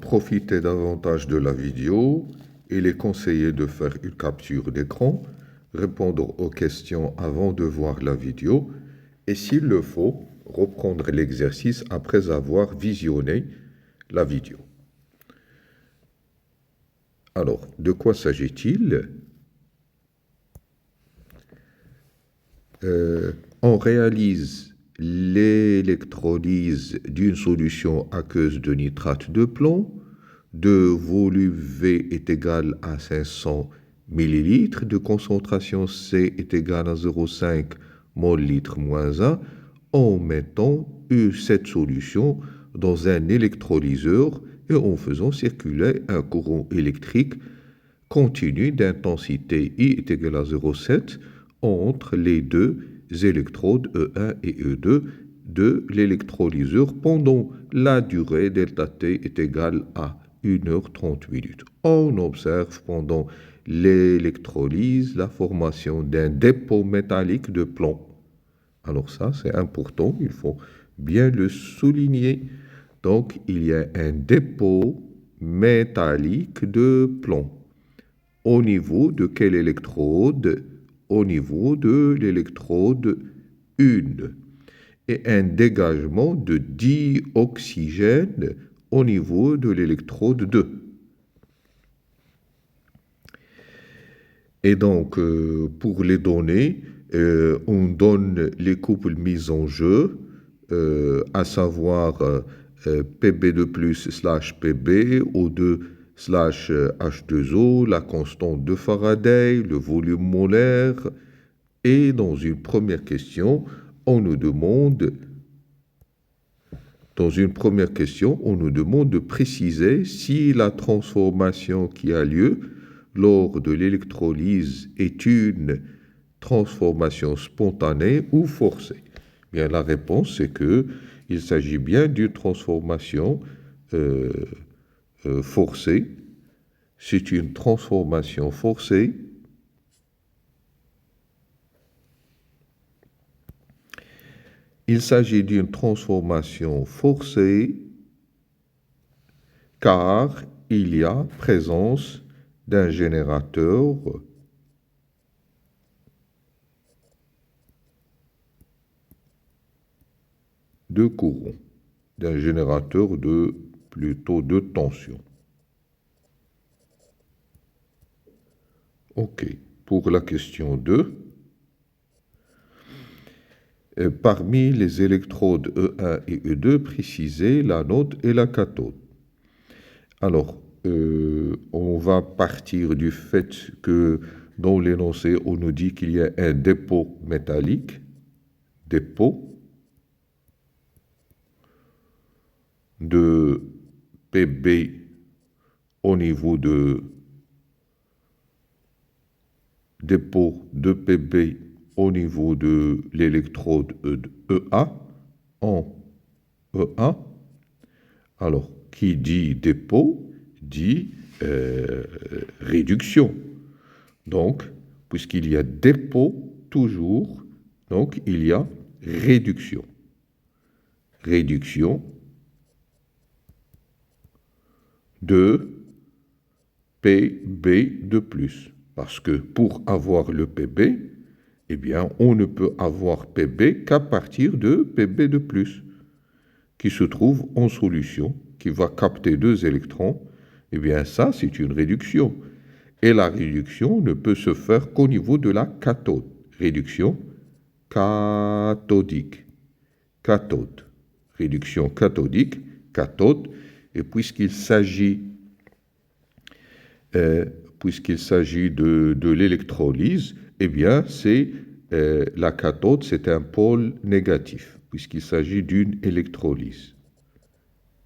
Profiter davantage de la vidéo, il est conseillé de faire une capture d'écran, répondre aux questions avant de voir la vidéo et s'il le faut, reprendre l'exercice après avoir visionné la vidéo. Alors, de quoi s'agit-il? On réalise l'électrolyse d'une solution aqueuse de nitrate de plomb. De volume V est égal à 500 ml, de concentration C est égal à 0,5 mol litre moins 1, en mettant cette solution dans un électrolyseur et en faisant circuler un courant électrique continu d'intensité I est égal à 0,7 entre les deux électrodes E1 et E2 de l'électrolyseur pendant la durée delta T est égale à 1h30. On observe pendant l'électrolyse la formation d'un dépôt métallique de plomb. Alors ça, c'est important, il faut bien le souligner. Donc, il y a un dépôt métallique de plomb. Au niveau de quelle électrode? Au niveau de l'électrode 1. Et un dégagement de dioxygène au niveau de l'électrode 2. Et donc, pour les données, on donne les couples mis en jeu, à savoir Pb2+/Pb, O2/H2O, la constante de Faraday, le volume molaire. Et dans une première question, on nous demande de préciser si la transformation qui a lieu lors de l'électrolyse est une transformation spontanée ou forcée. Bien, la réponse c'est que il s'agit bien d'une transformation forcée. C'est une transformation forcée. Il s'agit d'une transformation forcée car il y a présence d'un générateur de courant, d'un générateur plutôt de tension. OK. Pour la question 2, parmi les électrodes E1 et E2, précisez l'anode et la cathode. Alors, on va partir du fait que dans l'énoncé, on nous dit qu'il y a un dépôt métallique, dépôt de Pb au niveau de dépôt de Pb au niveau de l'électrode EA en E1. Alors, qui dit dépôt dit réduction. Donc, puisqu'il y a dépôt toujours, donc il y a réduction. Réduction de Pb de plus. Parce que pour avoir le Pb, eh bien, on ne peut avoir Pb qu'à partir de Pb de plus, qui se trouve en solution, qui va capter 2 électrons. Eh bien, ça, c'est une réduction. Et la réduction ne peut se faire qu'au niveau de la cathode. Réduction cathodique. Cathode. Réduction cathodique, cathode. Et puisqu'il s'agit de l'électrolyse, eh bien, la cathode, c'est un pôle négatif, puisqu'il s'agit d'une électrolyse.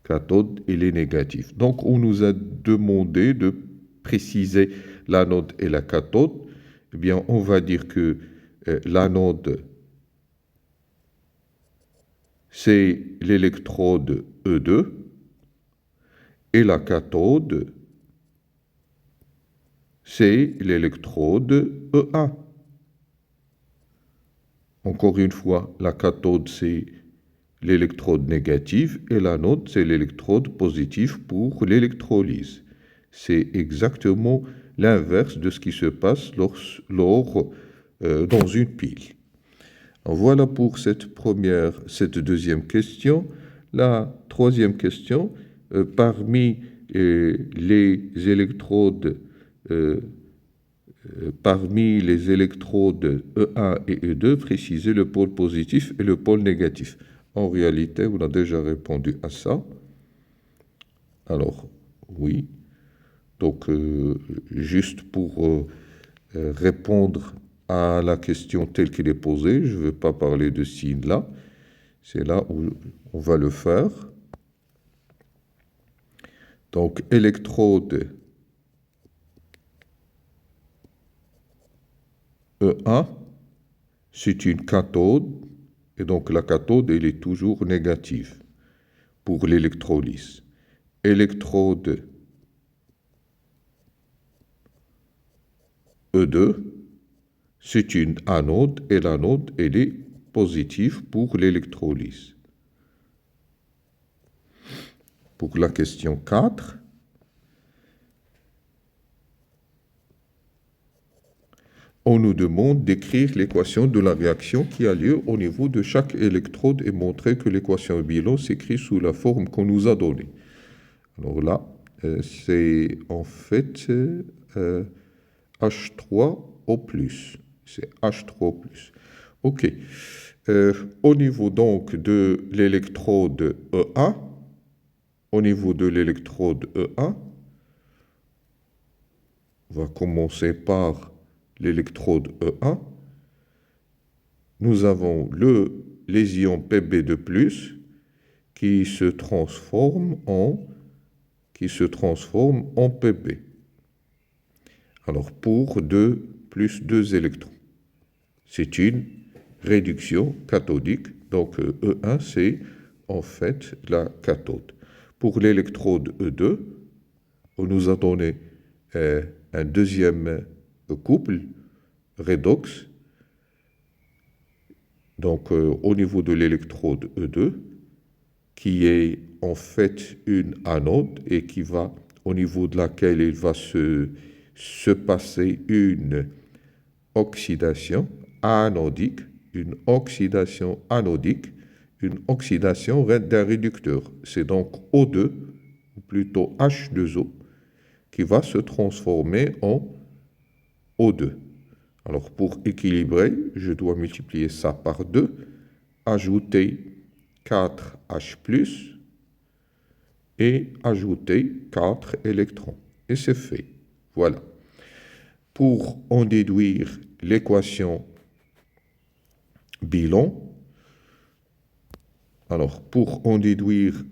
Cathode, il est négatif. Donc, on nous a demandé de préciser l'anode et la cathode. Eh bien, on va dire que l'anode, c'est l'électrode E2, et la cathode, c'est l'électrode E1. Encore une fois, la cathode, c'est l'électrode négative et l'anode, c'est l'électrode positive pour l'électrolyse. C'est exactement l'inverse de ce qui se passe dans une pile. Voilà pour cette deuxième question. La troisième question, parmi les électrodes E1 et E2, précisez le pôle positif et le pôle négatif. En réalité, on a déjà répondu à ça. Alors, oui. Donc, juste pour répondre à la question telle qu'elle est posée, je ne veux pas parler de signe là. C'est là où on va le faire. Donc, électrode E1, c'est une cathode, et donc la cathode, elle est toujours négative pour l'électrolyse. Électrode E2, c'est une anode, et l'anode, elle est positive pour l'électrolyse. Pour la question 4, on nous demande d'écrire l'équation de la réaction qui a lieu au niveau de chaque électrode et montrer que l'équation bilan s'écrit sous la forme qu'on nous a donnée. Alors là, c'est en fait H3O+. C'est H3O+. OK. Au niveau donc de l'électrode E1, on va commencer par l'électrode E1. Nous avons les ions Pb2+, qui se transforment en Pb. Alors, pour 2 plus 2 électrons. C'est une réduction cathodique. Donc, E1, c'est en fait la cathode. Pour l'électrode E2, on nous a donné un deuxième couple, redox. Donc, au niveau de l'électrode E2, qui est en fait une anode et qui va, au niveau de laquelle il va se passer une oxydation anodique, une oxydation d'un réducteur. C'est donc O2, ou plutôt H2O, qui va se transformer en O2. Alors, pour équilibrer, je dois multiplier ça par 2, ajouter 4H+, et ajouter 4 électrons. Et c'est fait. Voilà. Pour en déduire l'équation bilan, voilà. Pour en déduire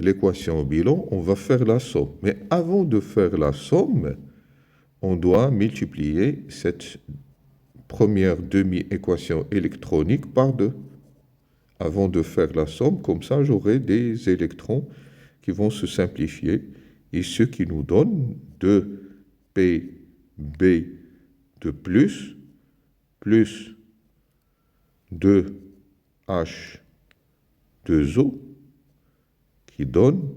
l'équation bilan, on va faire la somme. Mais avant de faire la somme, on doit multiplier cette première demi-équation électronique par 2. Avant de faire la somme, comme ça, j'aurai des électrons qui vont se simplifier, et ce qui nous donne 2Pb de plus 2H2O qui donne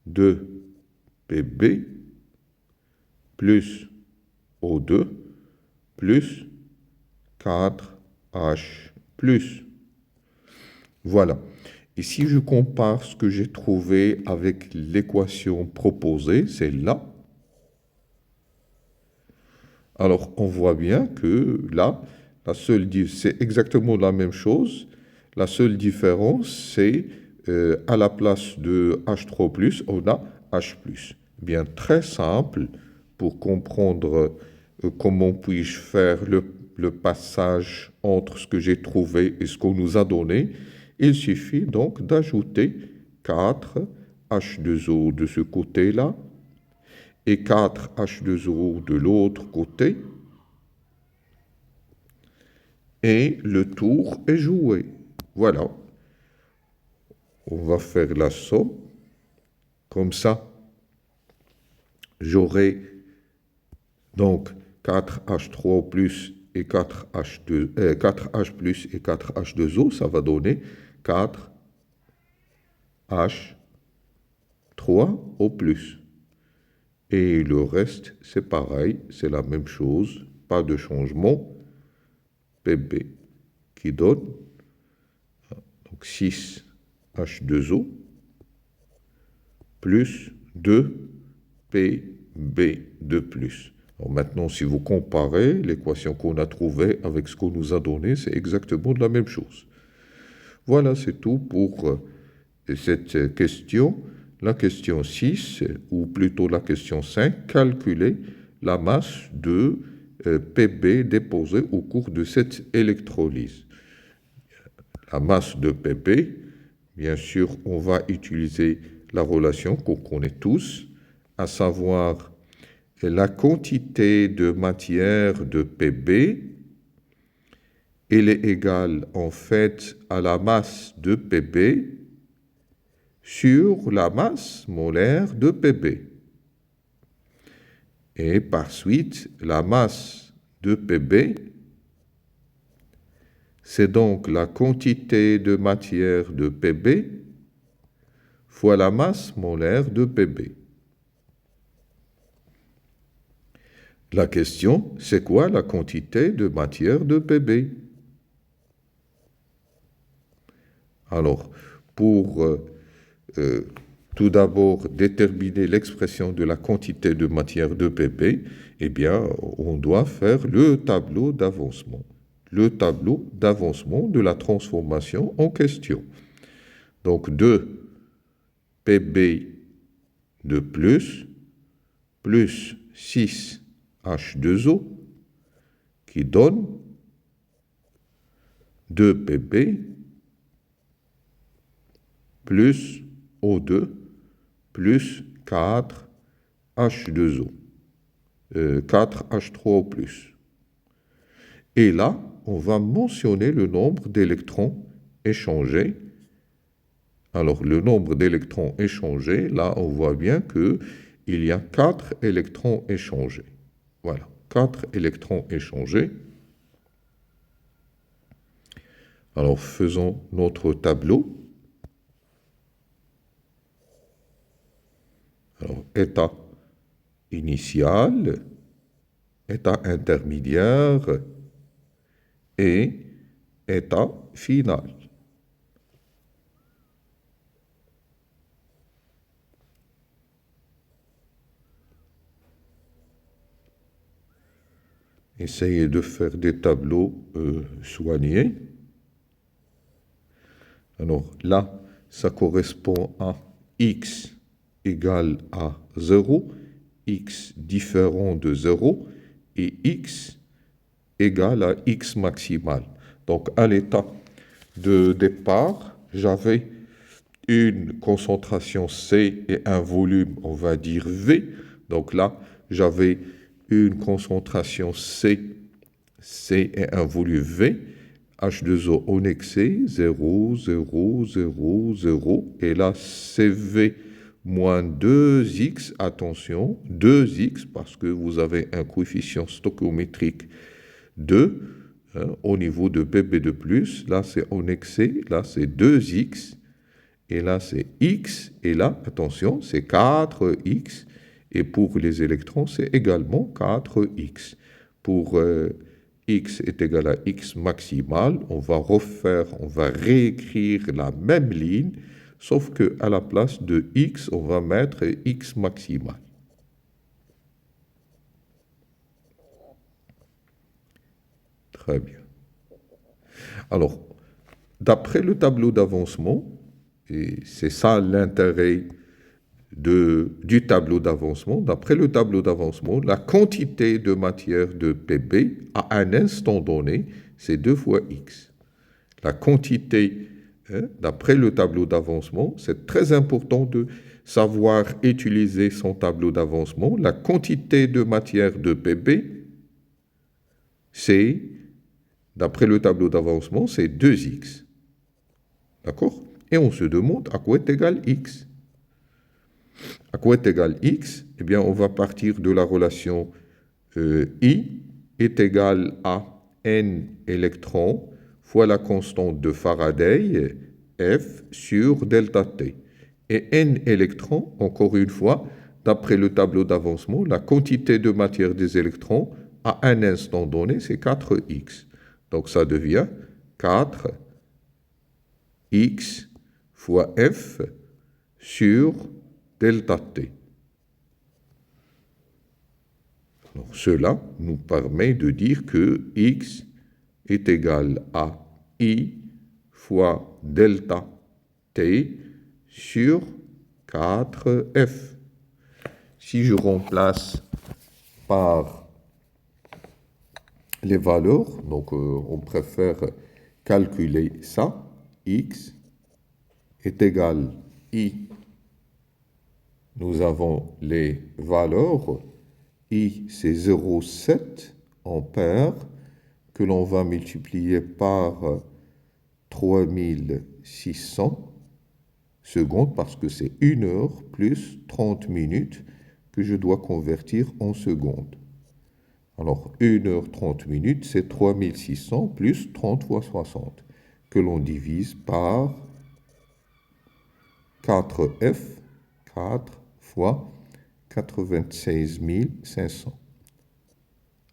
2Pb plus O2 plus 4H plus. Voilà. Et si je compare ce que j'ai trouvé avec l'équation proposée, celle-là, alors on voit bien que là, c'est exactement la même chose. La seule différence, c'est à la place de H3+, on a H+. Bien, très simple pour comprendre comment puis-je faire le passage entre ce que j'ai trouvé et ce qu'on nous a donné. Il suffit donc d'ajouter 4 H2O de ce côté-là et 4 H2O de l'autre côté. Et le tour est joué. Voilà. On va faire la somme. Comme ça, j'aurai donc 4H3 plus et 4H plus et 4H2O, ça va donner 4H3O plus. Et le reste, c'est pareil, c'est la même chose, pas de changement. Pb qui donne donc 6H2O plus 2Pb2+. Alors maintenant, si vous comparez l'équation qu'on a trouvée avec ce qu'on nous a donné, c'est exactement la même chose. Voilà, c'est tout pour cette question. La question 6, ou plutôt la question 5, calculer la masse de Pb déposée au cours de cette électrolyse. La masse de Pb, bien sûr, on va utiliser la relation qu'on connaît tous, à savoir la quantité de matière de Pb, elle est égale en fait à la masse de Pb sur la masse molaire de Pb. Et par suite, la masse de Pb, c'est donc la quantité de matière de Pb fois la masse molaire de Pb. La question, c'est quoi la quantité de matière de Pb? Alors, pour tout d'abord déterminer l'expression de la quantité de matière de Pb, eh bien, on doit faire le tableau d'avancement. Le tableau d'avancement de la transformation en question. Donc, 2 Pb de plus 6H2O qui donne 2 Pb plus O2 plus 4H2O, 4H3O plus. Et là, on va mentionner le nombre d'électrons échangés. Alors, le nombre d'électrons échangés, là, on voit bien qu'il y a 4 électrons échangés. Voilà, 4 électrons échangés. Alors, faisons notre tableau. Alors, état initial, état intermédiaire et état final. Essayez de faire des tableaux soignés. Alors là, ça correspond à x égale à 0, x différent de 0 et x égale à x maximal. Donc à l'état de départ, j'avais une concentration C et un volume, on va dire V. Donc là, j'avais une concentration C et un volume V. H2O en excès, 0, 0, 0, 0. Et là, CV moins 2x, attention, 2x, parce que vous avez un coefficient stoichiométrique 2, au niveau de Pb de plus. Là, c'est en excès, là, c'est 2x. Et là, c'est x. Et là, attention, c'est 4x. Et pour les électrons, c'est également 4x. Pour x est égal à x maximal, on va réécrire la même ligne, sauf qu'à la place de x, on va mettre x maximal. Très bien. Alors, d'après le tableau d'avancement, et c'est ça l'intérêt du tableau d'avancement, d'après le tableau d'avancement, la quantité de matière de Pb à un instant donné, c'est 2 fois x. La quantité, d'après le tableau d'avancement, c'est très important de savoir utiliser son tableau d'avancement. La quantité de matière de Pb, c'est, d'après le tableau d'avancement, c'est 2x. D'accord? Et on se demande à quoi est égal x. À quoi est égal x? Eh bien, on va partir de la relation I est égal à n électrons fois la constante de Faraday, F, sur delta T. Et n électrons, encore une fois, d'après le tableau d'avancement, la quantité de matière des électrons à un instant donné, c'est 4x. Donc ça devient 4x fois F sur delta T. Alors, cela nous permet de dire que x est égal à I fois delta T sur 4F. Si je remplace par les valeurs, donc on préfère calculer ça, x est égal I. Nous avons les valeurs, I c'est 0,7 ampères, que l'on va multiplier par 3600 secondes, parce que c'est 1 heure plus 30 minutes que je dois convertir en secondes. Alors, 1 heure 30 minutes, c'est 3600 plus 30 fois 60, que l'on divise par 4F, 4 fois 96 500.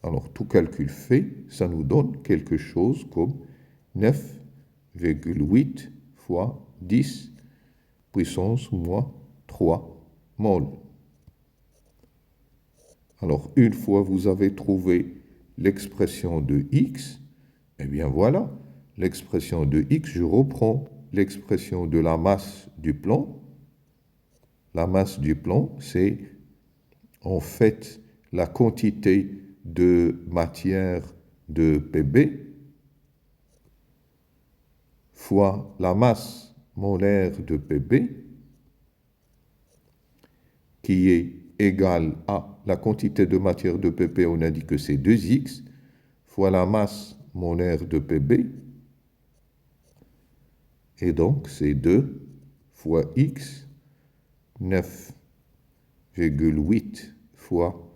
Alors, tout calcul fait, ça nous donne quelque chose comme 9,8 fois 10 puissance moins 3 mol. Alors, une fois vous avez trouvé l'expression de x, eh bien voilà, l'expression de x, je reprends l'expression de la masse du plomb. La masse du plomb, c'est en fait la quantité de matière de Pb fois la masse molaire de Pb qui est égale à la quantité de matière de Pp, on a dit que c'est 2x, fois la masse molaire de Pb, et donc c'est 2 fois x, 9,8 fois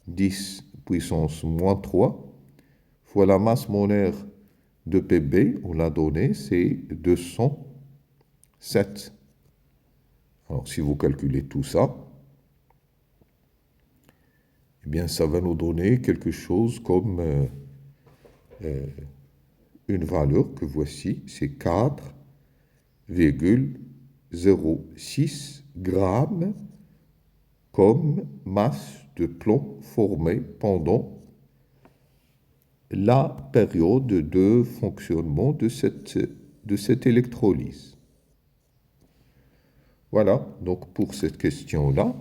10 puissance moins 3, fois la masse molaire de Pb, on l'a donné, c'est 207. Alors si vous calculez tout ça, eh bien ça va nous donner quelque chose comme une valeur que voici, c'est 4,06 grammes comme masse de plomb formée pendant la période de fonctionnement de cette électrolyse. Voilà, donc pour cette question-là.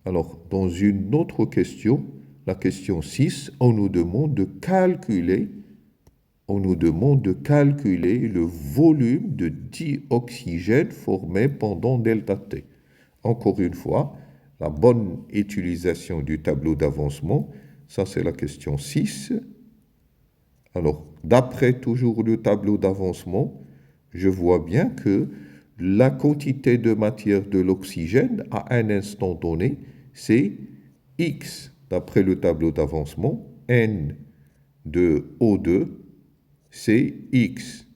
Alors, dans une autre question, la question 6, on nous demande de calculer le volume de dioxygène formé pendant delta T. Encore une fois, la bonne utilisation du tableau d'avancement, ça c'est la question 6. Alors, d'après toujours le tableau d'avancement, je vois bien que la quantité de matière de l'oxygène à un instant donné, c'est X. D'après le tableau d'avancement, N de O2, c'est X.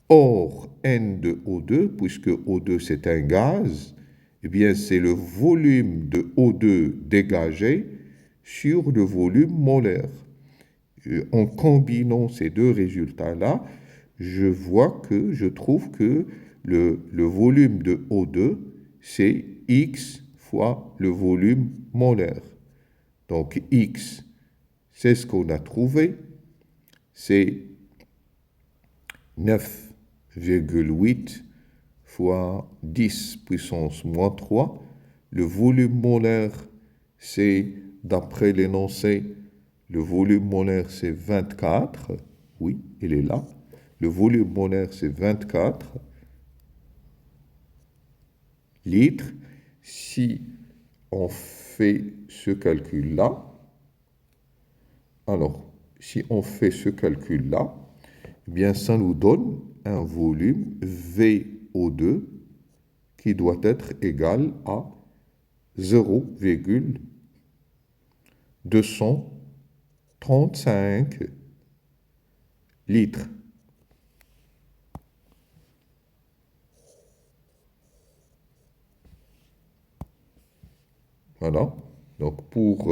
Or, N de O2, puisque O2 c'est un gaz, eh bien c'est le volume de O2 dégagé sur le volume molaire. En combinant ces deux résultats-là, je trouve que le volume de O2, c'est X fois le volume molaire. Donc X, c'est ce qu'on a trouvé, c'est 9,8 fois 10 puissance moins 3. Le volume molaire, c'est, d'après l'énoncé, le volume molaire, c'est 24. Oui, il est là. Le volume molaire, c'est 24 litres. Si on fait ce calcul-là, alors, si on fait ce calcul-là, eh bien, ça nous donne un volume VO2 qui doit être égal à 0,235 litres. Voilà. Donc, pour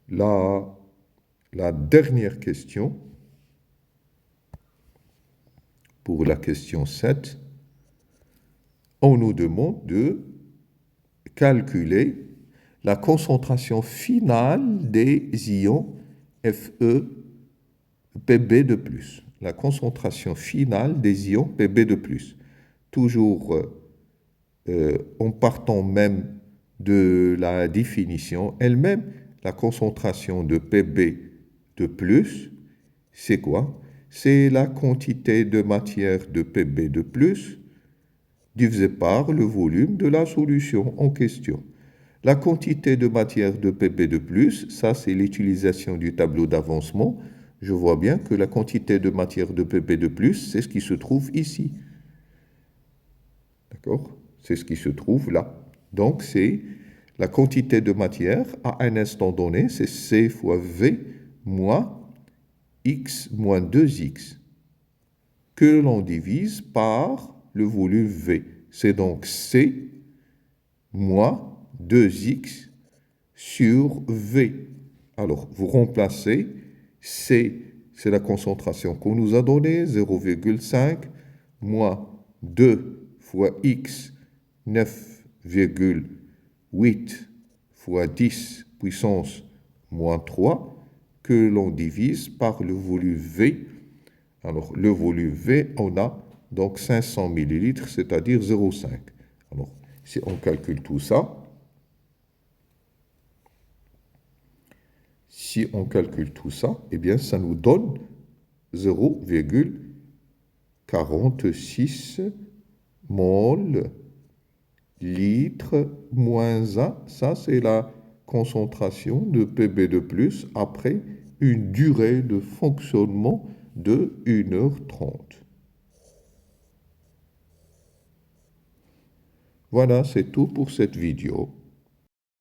la dernière question, pour la question 7, on nous demande de calculer la concentration finale des ions Fe Pb de plus. La concentration finale des ions Pb de plus. Toujours en partant même de la définition elle-même, la concentration de Pb de plus, c'est quoi? C'est la quantité de matière de Pb de plus divisé par le volume de la solution en question. La quantité de matière de Pb de plus, ça c'est l'utilisation du tableau d'avancement. Je vois bien que la quantité de matière de Pb de plus, c'est ce qui se trouve ici. D'accord? C'est ce qui se trouve là. Donc c'est la quantité de matière à un instant donné, c'est C fois V moins X moins 2X que l'on divise par le volume V. C'est donc C moins 2X sur V. Alors, vous remplacez C, c'est la concentration qu'on nous a donnée, 0,5, moins 2 fois X, 9,8 fois 10 puissance moins 3, que l'on divise par le volume V. Alors, le volume V, on a donc 500 millilitres, c'est-à-dire 0,5. Alors, si on calcule tout ça, eh bien, ça nous donne 0,46 mol litre moins 1. Ça, c'est la concentration de Pb de plus après une durée de fonctionnement de 1h30. Voilà, c'est tout pour cette vidéo.